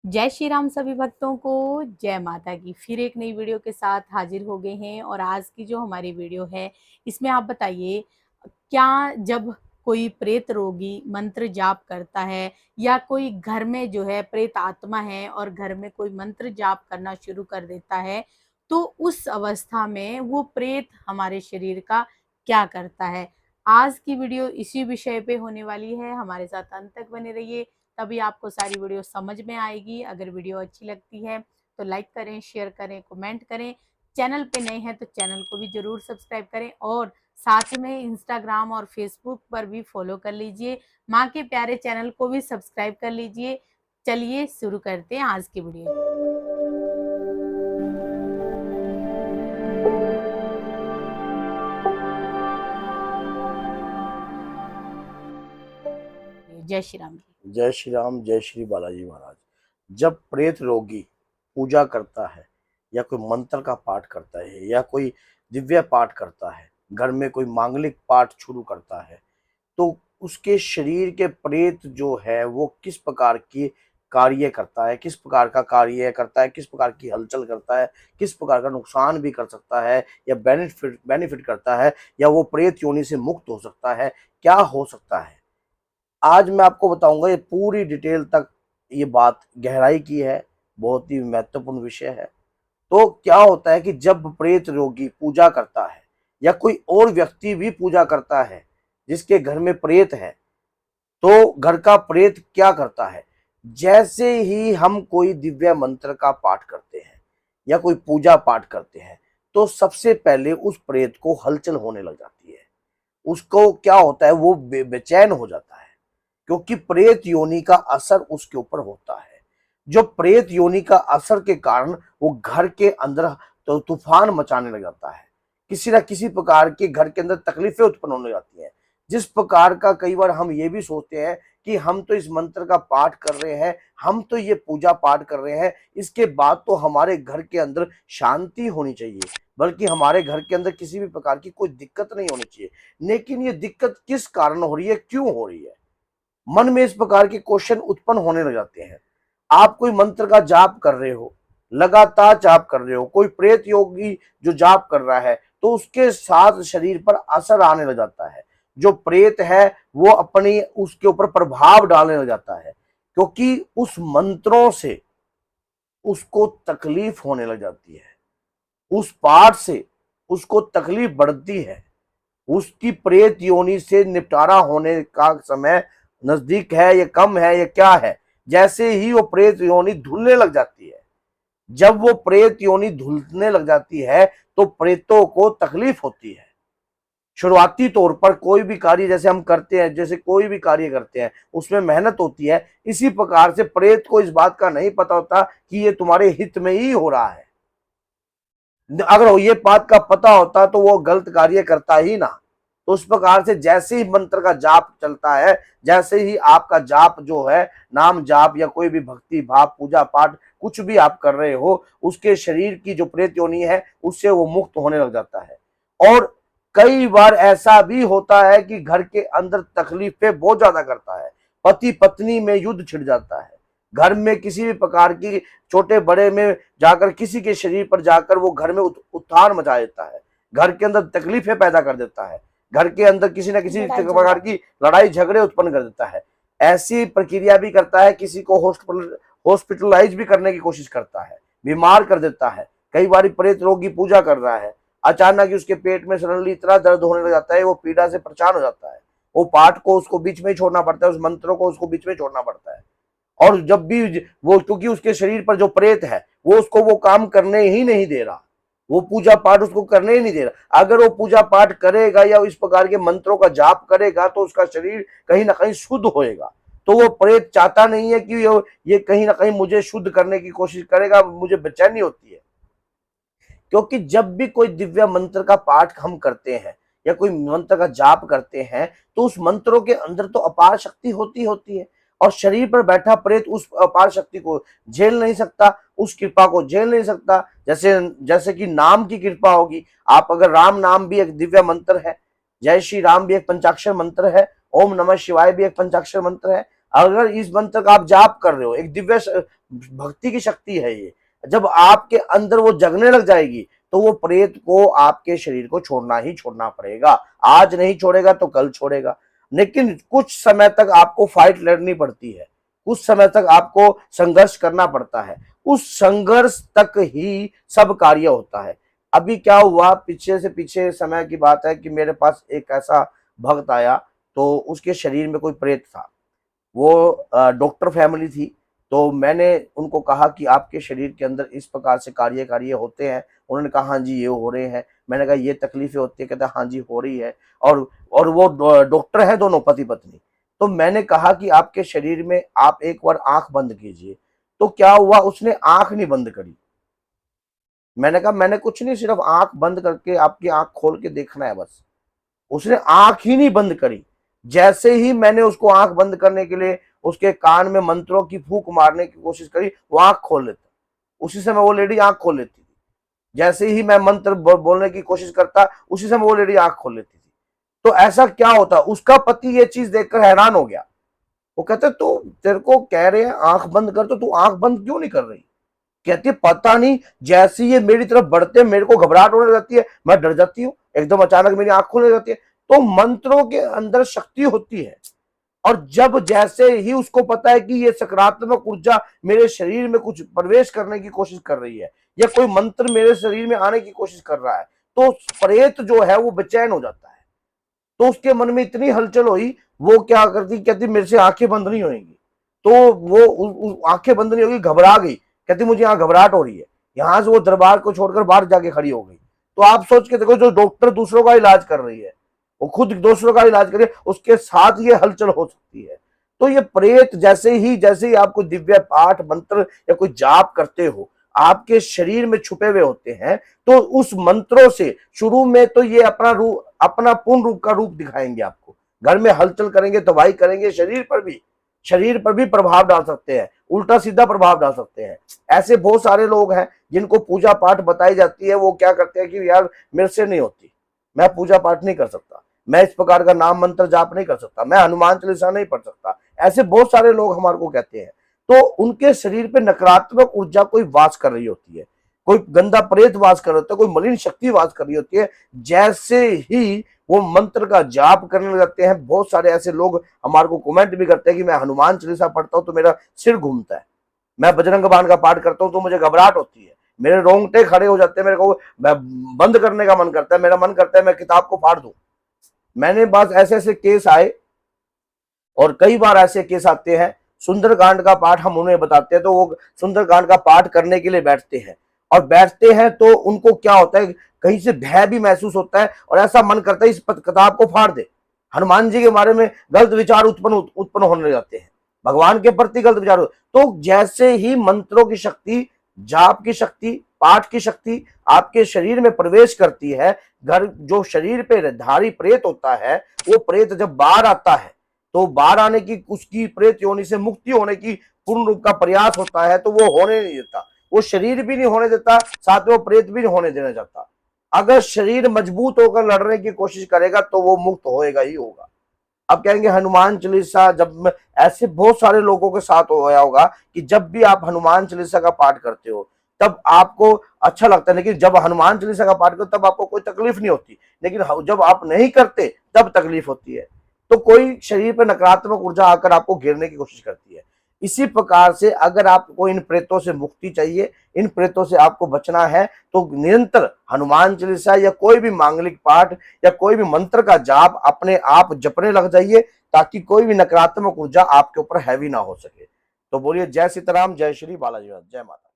जय श्री राम सभी भक्तों को, जय माता की। फिर एक नई वीडियो के साथ हाजिर हो गए हैं और आज की जो हमारी वीडियो है इसमें आप बताइए, क्या जब कोई प्रेत रोगी मंत्र जाप करता है या कोई घर में जो है प्रेत आत्मा है और घर में कोई मंत्र जाप करना शुरू कर देता है तो उस अवस्था में वो प्रेत हमारे शरीर का क्या करता है। आज की वीडियो इसी विषय पे होने वाली है, हमारे साथ अंत तक बने रहिए, तभी आपको सारी वीडियो समझ में आएगी। अगर वीडियो अच्छी लगती है तो लाइक करें, शेयर करें, कमेंट करें। चैनल पे नए हैं तो चैनल को भी जरूर सब्सक्राइब करें और साथ में इंस्टाग्राम और फेसबुक पर भी फॉलो कर लीजिए। माँ के प्यारे चैनल को भी सब्सक्राइब कर लीजिए। चलिए शुरू करते हैं आज की वीडियो। जय श्री राम जी। जय श्री राम, जय श्री बालाजी महाराज। जब प्रेत रोगी पूजा करता है या कोई मंत्र का पाठ करता है या कोई दिव्य पाठ करता है, घर में कोई मांगलिक पाठ शुरू करता है, तो उसके शरीर के प्रेत जो है वो किस प्रकार की कार्य करता है, किस प्रकार का कार्य करता है, किस प्रकार की हलचल करता है, किस प्रकार का नुकसान भी कर सकता है या बेनिफिट करता है, या वो प्रेत योनि से मुक्त हो सकता है, क्या हो सकता है, आज मैं आपको बताऊंगा। ये पूरी डिटेल तक ये बात गहराई की है, बहुत ही महत्वपूर्ण विषय है। तो क्या होता है कि जब प्रेत रोगी पूजा करता है या कोई और व्यक्ति भी पूजा करता है जिसके घर में प्रेत है, तो घर का प्रेत क्या करता है, जैसे ही हम कोई दिव्य मंत्र का पाठ करते हैं या कोई पूजा पाठ करते हैं तो सबसे पहले उस प्रेत को हलचल होने लग जाती है। उसको क्या होता है, वो बेचैन हो जाता है, क्योंकि प्रेत योनि का असर उसके ऊपर होता है। जो प्रेत योनि का असर के कारण वो घर के अंदर तो तूफान मचाने लग जाता है, किसी ना किसी प्रकार के घर के अंदर तकलीफें उत्पन्न होने जाती हैं। जिस प्रकार का कई बार हम ये भी सोचते हैं कि हम तो इस मंत्र का पाठ कर रहे हैं, हम तो ये पूजा पाठ कर रहे हैं, इसके बाद तो हमारे घर के अंदर शांति होनी चाहिए, बल्कि हमारे घर के अंदर किसी भी प्रकार की कोई दिक्कत नहीं होनी चाहिए। लेकिन ये दिक्कत किस कारण हो रही है, क्यों हो रही है, मन में इस प्रकार के क्वेश्चन उत्पन्न होने लग जाते हैं। आप कोई मंत्र का जाप कर रहे हो, लगातार जाप कर रहे हो, कोई प्रेत योगी जो जाप कर रहा है तो उसके साथ शरीर पर असर आने लग जाता है। जो प्रेत है वो अपनी उसके ऊपर प्रभाव डालने लग जाता है, क्योंकि उस मंत्रों से उसको तकलीफ होने लग जाती है, उस पाठ से उसको तकलीफ बढ़ती है, उसकी प्रेत योनि से निपटारा होने का समय नजदीक है या कम है या क्या है। जैसे ही वो प्रेत योनि धुलने लग जाती है, जब वो प्रेत योनि धुलने लग जाती है तो प्रेतों को तकलीफ होती है। शुरुआती तौर पर कोई भी कार्य जैसे हम करते हैं, जैसे कोई भी कार्य करते हैं उसमें मेहनत होती है, इसी प्रकार से प्रेत को इस बात का नहीं पता होता कि ये तुम्हारे हित में ही हो रहा है। अगर ये बात का पता होता तो वो गलत कार्य करता ही ना। तो उस प्रकार से जैसे ही मंत्र का जाप चलता है, जैसे ही आपका जाप जो है, नाम जाप या कोई भी भक्ति भाव पूजा पाठ कुछ भी आप कर रहे हो, उसके शरीर की जो प्रेत योनि है उससे वो मुक्त होने लग जाता है। और कई बार ऐसा भी होता है कि घर के अंदर तकलीफें बहुत ज्यादा करता है, पति पत्नी में युद्ध छिड़ जाता है, घर में किसी भी प्रकार की छोटे बड़े में जाकर किसी के शरीर पर जाकर वो घर में उत्थान मचा देता है, घर के अंदर तकलीफें पैदा कर देता है, घर के अंदर किसी न किसी प्रकार की लड़ाई झगड़े उत्पन्न कर देता है। ऐसी प्रक्रिया भी करता है, किसी को हॉस्पिटलाइज भी करने की कोशिश करता है, बीमार कर देता है। कई बार प्रेत रोगी पूजा कर रहा है, अचानक ही उसके पेट में सडनली इतना दर्द होने लग जाता है, वो पीड़ा से परेशान हो जाता है, वो पाठ को उसको बीच में छोड़ना पड़ता है, उस मंत्रों को उसको बीच में छोड़ना पड़ता है। और जब भी वो, क्योंकि उसके शरीर पर जो प्रेत है वो उसको वो काम करने ही नहीं दे रहा, वो पूजा पाठ उसको करने ही नहीं दे रहा। अगर वो पूजा पाठ करेगा या इस प्रकार के मंत्रों का जाप करेगा तो उसका शरीर कहीं ना कहीं शुद्ध होएगा। तो वो प्रेत चाहता नहीं है कि ये कहीं ना कहीं मुझे शुद्ध करने की कोशिश करेगा, मुझे बेचैनी होती है। क्योंकि जब भी कोई दिव्य मंत्र का पाठ हम करते हैं या कोई मंत्र का जाप करते हैं तो उस मंत्रों के अंदर तो अपार शक्ति होती है, और शरीर पर बैठा प्रेत उस अपार शक्ति को झेल नहीं सकता, उस कृपा को झेल नहीं सकता। जैसे जैसे कि नाम की कृपा होगी, आप अगर राम नाम भी एक दिव्य मंत्र है, जय श्री राम भी एक पंचाक्षर मंत्र है, ओम नमः शिवाय भी एक पंचाक्षर मंत्र है, अगर इस मंत्र का आप जाप कर रहे हो, एक दिव्य भक्ति की शक्ति है ये, जब आपके अंदर वो जगने लग जाएगी तो वो प्रेत को आपके शरीर को छोड़ना ही छोड़ना पड़ेगा। आज नहीं छोड़ेगा तो कल छोड़ेगा, लेकिन कुछ समय तक आपको फाइट लड़नी पड़ती है, कुछ समय तक आपको संघर्ष करना पड़ता है, उस संघर्ष तक ही सब कार्य होता है। अभी क्या हुआ, पीछे से पीछे समय की बात है कि मेरे पास एक ऐसा भक्त आया, तो उसके शरीर में कोई प्रेत था। वो डॉक्टर फैमिली थी, तो मैंने उनको कहा कि आपके शरीर के अंदर इस प्रकार से कार्य होते हैं। उन्होंने कहा हाँ जी ये हो रहे हैं। मैंने कहा ये तकलीफें होती है, कहते हाँ जी हो रही है। और वो डॉक्टर है, दोनों पति पत्नी। तो मैंने कहा कि आपके शरीर में आप एक बार आंख बंद कीजिए। तो क्या हुआ, उसने आंख नहीं बंद करी। मैंने कहा मैंने कुछ नहीं, सिर्फ आंख बंद करके आपकी आंख खोल के देखना है बस। उसने आंख ही नहीं बंद करी। जैसे ही मैंने उसको आंख बंद करने के लिए उसके कान में मंत्रों की फूंक मारने की कोशिश करी, वो आंख खोल लेता। उसी समय वो लेडी आंख खोल लेती थी। जैसे ही मैं मंत्र बोलने की कोशिश करता, उसी समय वो लेडी आंख खोल लेती थी। तो ऐसा क्या होता, उसका पति ये चीज देखकर हैरान हो गया। वो कहते तू, तेरे को कह रहे हैं आंख बंद कर, तो तू आंख बंद क्यों नहीं कर रही? कहती पता नहीं, जैसे ये मेरी तरफ बढ़ते मेरे को घबराहट होने लगती है, मैं डर जाती हूँ, एकदम अचानक मेरी आंख खुलने लगती है। तो मंत्रों के अंदर शक्ति होती है, और जब जैसे ही उसको पता है कि ये सकारात्मक ऊर्जा मेरे शरीर में कुछ प्रवेश करने की कोशिश कर रही है, या कोई मंत्र मेरे शरीर में आने की कोशिश कर रहा है, तो प्रेत जो है वो बेचैन हो जाता है। तो उसके मन में इतनी हलचल हुई, वो क्या करती, कहती मेरे से आंखें बंद नहीं होंगी। तो वो आंखें बंद नहीं होगी, घबरा गई, कहती मुझे यहाँ घबराहट हो रही है। यहां से वो दरबार को छोड़कर बाहर जाके खड़ी हो गई। तो आप सोच के देखो, जो डॉक्टर दूसरों का इलाज कर रही है, वो खुद दूसरों का इलाज करे, उसके साथ ये हलचल हो सकती है। तो ये प्रेत जैसे ही आप कोई दिव्य पाठ मंत्र या कोई जाप करते हो, आपके शरीर में छुपे हुए होते हैं, तो उस मंत्रों से शुरू में तो ये अपना पूर्ण रूप का रूप दिखाएंगे आपको। घर में हलचल करेंगे, तबाही करेंगे, शरीर पर भी प्रभाव डाल सकते हैं, उल्टा सीधा प्रभाव डाल सकते हैं। ऐसे बहुत सारे लोग हैं जिनको पूजा पाठ बताई जाती है, वो क्या करते हैं कि यार मेरे से नहीं होती, मैं पूजा पाठ नहीं कर सकता, मैं इस प्रकार का नाम मंत्र जाप नहीं कर सकता, मैं हनुमान चालीसा नहीं पढ़ सकता। ऐसे बहुत सारे लोग हमारे को कहते हैं। तो उनके शरीर पे नकारात्मक ऊर्जा कोई वास कर रही होती है, कोई गंदा प्रेत वास कर रहा होता है, कोई मलिन शक्ति वास कर रही होती है। जैसे ही वो मंत्र का जाप करने लगते हैं, बहुत सारे ऐसे लोग हमारे को कमेंट भी करते हैं कि मैं हनुमान चालीसा पढ़ता हूं तो मेरा सिर घूमता है, मैं बजरंग बाण का पाठ करता हूं तो मुझे घबराहट होती है, मेरे रोंगटे खड़े हो जाते हैं, मेरे को मैं बंद करने का मन करता है, मेरा मन करता है मैं किताब को फाड़ दूं। मैंने बस ऐसे ऐसे केस आए, और कई बार ऐसे केस आते हैं, सुंदरकांड का पाठ हम उन्हें बताते हैं तो वो सुंदरकांड का पाठ करने के लिए बैठते हैं, और बैठते हैं तो उनको क्या होता है, कहीं से भय भी महसूस होता है, और ऐसा मन करता है इस किताब को फाड़ दे। हनुमान जी के बारे में गलत विचार उत्पन्न होने लग जाते हैं, भगवान के प्रति गलत विचार। तो जैसे ही मंत्रों की शक्ति, जाप की शक्ति, पाठ की शक्ति आपके शरीर में प्रवेश करती है, घर जो शरीर पे धारी प्रेत होता है, वो प्रेत जब बाहर आता है, तो बाहर आने की, उसकी प्रेत योनि से मुक्ति होने की पूर्ण रूप का प्रयास होता है, तो वो होने नहीं देता, वो शरीर भी नहीं होने देता, साथ में वो प्रेत भी नहीं होने देना चाहता। अगर शरीर मजबूत होकर लड़ने की कोशिश करेगा तो वो मुक्त होएगा ही होगा। अब कहेंगे हनुमान चालीसा, जब ऐसे बहुत सारे लोगों के साथ होया होगा कि जब भी आप हनुमान चालीसा का पाठ करते हो तब आपको अच्छा लगता है, लेकिन जब हनुमान चालीसा का पाठ करते तब आपको कोई तकलीफ नहीं होती, लेकिन जब आप नहीं करते तब तकलीफ होती है। तो कोई शरीर पर नकारात्मक ऊर्जा आकर आपको घेरने की कोशिश करती है। इसी प्रकार से अगर आपको इन प्रेतों से मुक्ति चाहिए, इन प्रेतों से आपको बचना है, तो निरंतर हनुमान चालीसा या कोई भी मांगलिक पाठ या कोई भी मंत्र का जाप अपने आप जपने लग जाइए, ताकि कोई भी नकारात्मक ऊर्जा आपके ऊपर हैवी ना हो सके। तो बोलिए जय सीताराम, जय श्री बालाजी, जय माता।